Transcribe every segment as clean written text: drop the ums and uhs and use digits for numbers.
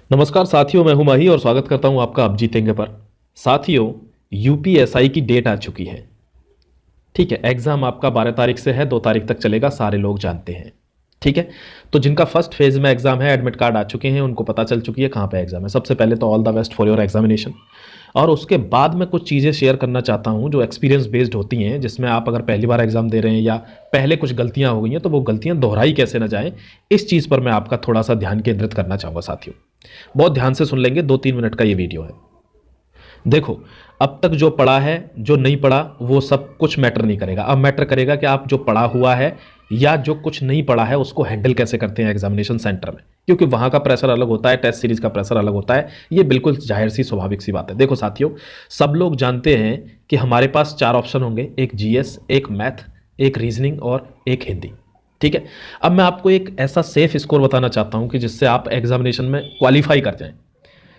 नमस्कार साथियों, मैं हूं माही और स्वागत करता हूं आपका आप जीतेंगे पर। साथियों, यूपीएसआई की डेट आ चुकी है। ठीक है, एग्जाम आपका 12 तारीख से है, 2 तारीख तक चलेगा, सारे लोग जानते हैं। ठीक है, तो जिनका फर्स्ट फेज में एग्जाम है, एडमिट कार्ड आ चुके हैं, उनको पता चल चुकी है कहाँ पे एग्जाम है। सबसे पहले तो all the best for your examination. और उसके बाद मैं कुछ चीज़ें शेयर करना चाहता हूं जो एक्सपीरियंस बेस्ड होती हैं, जिसमें आप अगर पहली बार एग्जाम दे रहे हैं या पहले कुछ गलतियां हो गई हैं तो वो गलतियां दोहराई कैसे ना जाए, इस चीज़ पर मैं आपका थोड़ा सा ध्यान केंद्रित करना चाहूँगा साथियों। बहुत ध्यान से सुन लेंगे, 2-3 मिनट का ये वीडियो है। देखो, अब तक जो पढ़ा है, जो नहीं पढ़ा, वो सब कुछ मैटर नहीं करेगा। अब मैटर करेगा कि आप जो पढ़ा हुआ है या जो कुछ नहीं पढ़ा है उसको हैंडल कैसे करते हैं एग्जामिनेशन सेंटर में, क्योंकि वहाँ का प्रेशर अलग होता है, टेस्ट सीरीज का प्रेशर अलग होता है। ये बिल्कुल जाहिर सी स्वाभाविक सी बात है। देखो साथियों, सब लोग जानते हैं कि हमारे पास 4 ऑप्शन होंगे, एक जीएस, एक मैथ, एक रीजनिंग और एक हिंदी। ठीक है, अब मैं आपको एक ऐसा सेफ स्कोर बताना चाहता हूं कि जिससे आप एग्जामिनेशन में क्वालिफाई कर जाएं,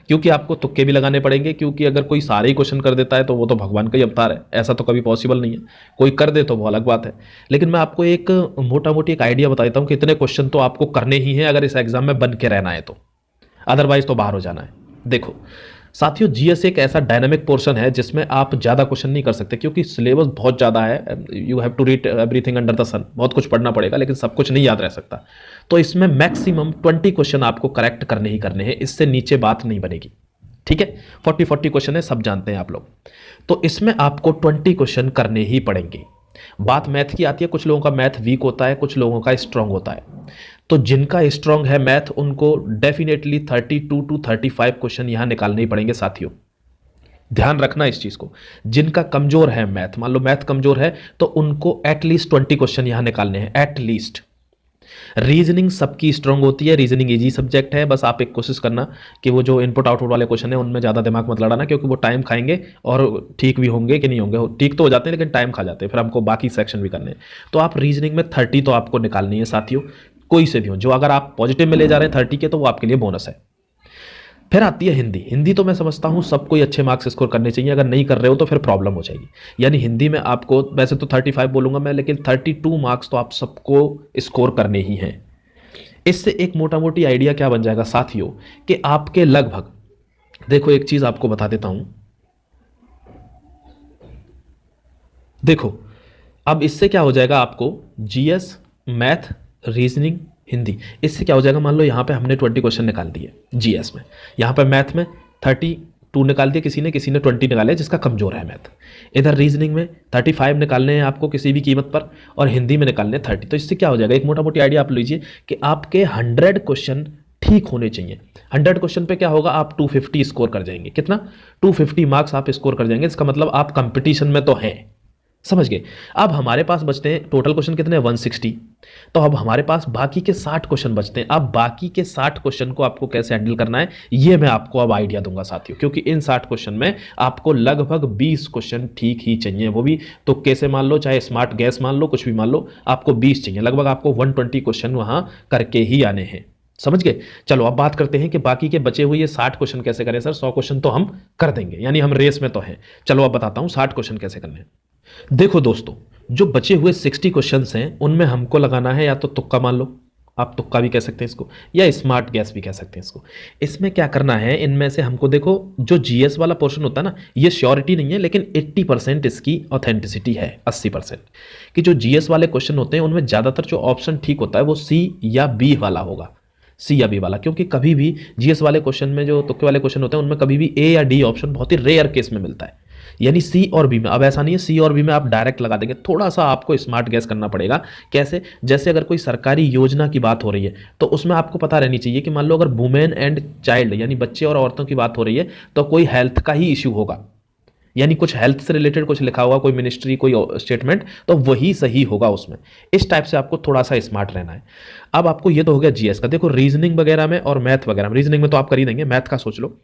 क्योंकि आपको तुक्के भी लगाने पड़ेंगे, क्योंकि अगर कोई सारे ही क्वेश्चन कर देता है तो वो तो भगवान का ही अवतार है, ऐसा तो कभी पॉसिबल नहीं है। कोई कर दे तो वो अलग बात है, लेकिन मैं आपको एक मोटा मोटी एक आइडिया बताता हूँ कि इतने क्वेश्चन तो आपको करने ही हैं अगर इस एग्जाम में बन के रहना है तो, अदरवाइज तो बाहर हो जाना है। देखो साथियों, जीएस एक ऐसा डायनामिक पोर्शन है जिसमें आप ज़्यादा क्वेश्चन नहीं कर सकते, क्योंकि सिलेबस बहुत ज़्यादा है। You have to read everything under the sun, बहुत कुछ पढ़ना पड़ेगा, लेकिन सब कुछ नहीं याद रह सकता। तो इसमें मैक्सिमम 20 क्वेश्चन आपको करेक्ट करने ही करने हैं, इससे नीचे बात नहीं बनेगी। ठीक है, 40 क्वेश्चन है, सब जानते हैं आप लोग। तो इसमें आपको 20 क्वेश्चन करने ही पड़ेंगे। बात मैथ की आती है, कुछ लोगों का मैथ वीक होता है, कुछ लोगों का स्ट्रांग होता है। तो जिनका स्ट्रांग है मैथ, उनको डेफिनेटली 32 टू 35 क्वेश्चन यहां निकालने ही पड़ेंगे साथियों। ध्यान रखना इस चीज को। जिनका कमजोर है मैथ, मान लो मैथ कमजोर है, तो उनको एटलीस्ट 20 क्वेश्चन यहां निकालने हैं, एटलीस्ट। रीजनिंग सबकी स्ट्रांग होती है, रीजनिंग इजी सब्जेक्ट है, बस आप एक कोशिश करना कि वो जो इनपुट आउटपुट वाले क्वेश्चन है उनमें ज़्यादा दिमाग मत लड़ाना, क्योंकि वो टाइम खाएंगे। और ठीक भी होंगे कि नहीं होंगे, ठीक तो हो जाते हैं लेकिन टाइम खा जाते हैं, फिर हमको बाकी सेक्शन भी करने हैं। तो आप रीजनिंग में 30 तो आपको निकालनी है साथियों, कोई से भी हो। जो अगर आप पॉजिटिव में ले जा रहे हैं 30 के, तो वो आपके लिए बोनस है। फिर आती है हिंदी। हिंदी तो मैं समझता हूं सबको ही अच्छे मार्क्स स्कोर करने चाहिए, अगर नहीं कर रहे हो तो फिर प्रॉब्लम हो जाएगी। यानी हिंदी में आपको, वैसे तो 35 बोलूंगा मैं, लेकिन 32 मार्क्स तो आप सबको स्कोर करने ही हैं। इससे एक मोटा मोटी आइडिया क्या बन जाएगा साथियों, कि आपके लगभग, देखो एक चीज आपको बता देता हूं। देखो, अब इससे क्या हो जाएगा, आपको जीएस, मैथ, रीजनिंग, हिंदी, इससे क्या हो जाएगा, मान लो यहां पे हमने 20 क्वेश्चन निकाल दिए जीएस में, यहां पे मैथ में 32 निकाल दिए किसी ने 20 निकाले जिसका कमजोर है मैथ। इधर रीजनिंग में 35 निकालने हैं आपको किसी भी कीमत पर, और हिंदी में निकालने 30। तो इससे क्या हो जाएगा, एक मोटा मोटी आइडिया आप लीजिए कि आपके 100 क्वेश्चन ठीक होने चाहिए। 100 क्वेश्चन पे क्या होगा, आप 250 स्कोर कर जाएंगे। कितना? 250 मार्क्स आप स्कोर कर जाएंगे। इसका मतलब आप कंपटीशन में तो हैं, समझ गए। अब हमारे पास बचते हैं टोटल क्वेश्चन कितने, 160। तो अब हमारे पास बाकी के 60 क्वेश्चन बचते हैं। अब बाकी के 60 क्वेश्चन को आपको कैसे हैंडल करना है, ये मैं आपको अब आइडिया दूंगा साथियों, क्योंकि इन 60 क्वेश्चन में आपको लगभग 20 क्वेश्चन ठीक ही चाहिए, वो भी तो कैसे मान लो, चाहे स्मार्ट गैस मान लो, कुछ भी मान लो, आपको 20 चाहिए। लगभग आपको 120 क्वेश्चन वहां करके ही आने हैं, समझ गए। चलो अब बात करते हैं कि बाकी के बचे हुए ये 60 क्वेश्चन कैसे करें। सर 100 क्वेश्चन तो हम कर देंगे, यानी हम रेस में तो हैं। चलो अब बताता हूं 60 क्वेश्चन कैसे करने हैं। देखो दोस्तों, जो बचे हुए 60 क्वेश्चंस हैं उनमें हमको लगाना है, या तो तुक्का मान लो, आप तुक्का भी कह सकते हैं इसको, या स्मार्ट गैस भी कह सकते हैं इसको। इसमें क्या करना है, इनमें से हमको, देखो जो जीएस वाला पोर्शन होता है ना, ये श्योरिटी नहीं है, लेकिन 80% इसकी ऑथेंटिसिटी है, 80% कि जो जीएस वाले क्वेश्चन होते हैं उनमें ज़्यादातर जो ऑप्शन ठीक होता है वो सी या बी वाला होगा, सी या बी वाला। क्योंकि कभी भी जीएस वाले क्वेश्चन में, जो तुक्के वाले क्वेश्चन होते हैं उनमें कभी भी ए या डी ऑप्शन बहुत ही रेयर केस में मिलता है, यानी सी और बी में। अब ऐसा नहीं है सी और बी में आप डायरेक्ट लगा देंगे, थोड़ा सा आपको स्मार्ट गैस करना पड़ेगा। कैसे? जैसे अगर कोई सरकारी योजना की बात हो रही है तो उसमें आपको पता रहनी चाहिए कि मान लो अगर वुमेन एंड चाइल्ड यानी बच्चे और औरतों की बात हो रही है तो कोई हेल्थ का ही इश्यू होगा, यानी कुछ हेल्थ से रिलेटेड कुछ लिखा हुआ, कोई मिनिस्ट्री, कोई स्टेटमेंट, तो वही सही होगा उसमें। इस टाइप से आपको थोड़ा सा स्मार्ट रहना है। अब आपको ये तो हो गया जीएस का। देखो रीजनिंग वगैरह में और मैथ वगैरह में, रीजनिंग में तो आप कर ही देंगे, मैथ का सोच लो।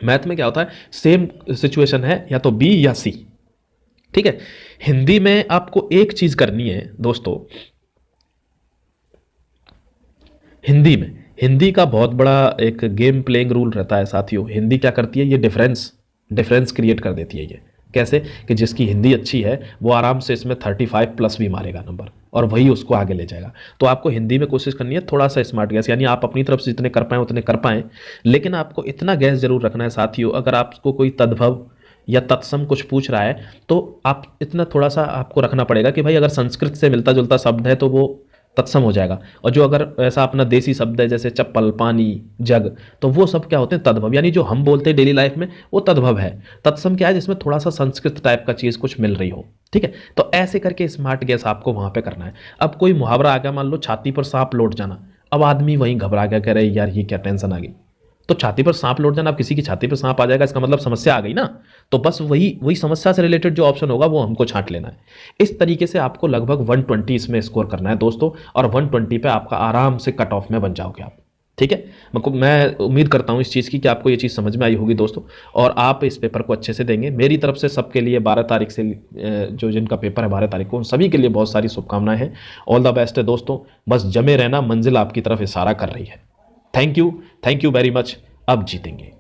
मैथ में क्या होता है, सेम सिचुएशन है, या तो बी या सी। ठीक है। हिंदी में आपको एक चीज करनी है दोस्तों, हिंदी का बहुत बड़ा एक गेम प्लेइंग रूल रहता है साथियों। हिंदी क्या करती है, ये डिफरेंस क्रिएट कर देती है। ये कैसे? कि जिसकी हिंदी अच्छी है वो आराम से इसमें 35 प्लस भी मारेगा नंबर, और वही उसको आगे ले जाएगा। तो आपको हिंदी में कोशिश करनी है थोड़ा सा स्मार्ट गैस, यानी आप अपनी तरफ से जितने कर पाएँ उतने कर पाएँ, लेकिन आपको इतना गैस जरूर रखना है साथियों, अगर आपको कोई तद्भव या तत्सम कुछ पूछ रहा है तो आप इतना थोड़ा सा आपको रखना पड़ेगा कि भाई अगर संस्कृत से मिलता जुलता शब्द है तो वो तत्सम हो जाएगा, और जो अगर ऐसा अपना देसी शब्द है जैसे चप्पल, पानी, जग, तो वो सब क्या होते हैं तद्भव, यानी जो हम बोलते हैं डेली लाइफ में वो तद्भव है। तत्सम क्या है, जिसमें थोड़ा सा संस्कृत टाइप का चीज़ कुछ मिल रही हो। ठीक है, तो ऐसे करके स्मार्ट गैस आपको वहाँ पे करना है। अब कोई मुहावरा आ गया, मान लो छाती पर सांप लौट जाना, अब आदमी वहीं घबरा गया, कह रहे यार ये क्या टेंशन आ गई। तो छाती पर सांप लौट जाना, अब किसी की छाती पर सांप आ जाएगा, इसका मतलब समस्या आ गई ना। तो बस वही वही समस्या से रिलेटेड जो ऑप्शन होगा वो हमको छांट लेना है। इस तरीके से आपको लगभग 120 इसमें स्कोर करना है दोस्तों, और 120 पे आपका आराम से कट ऑफ में बन जाओगे आप। ठीक है, मैं उम्मीद करता हूँ इस चीज़ की कि आपको ये चीज़ समझ में आई होगी दोस्तों, और आप इस पेपर को अच्छे से देंगे। मेरी तरफ से सबके लिए 12 तारीख से जो जिनका पेपर है 12 तारीख को, उन सभी के लिए बहुत सारी शुभकामनाएं हैं। ऑल द बेस्ट है दोस्तों, बस जमे रहना, मंजिल आपकी तरफ इशारा कर रही है। Thank you very much. अब जीतेंगे।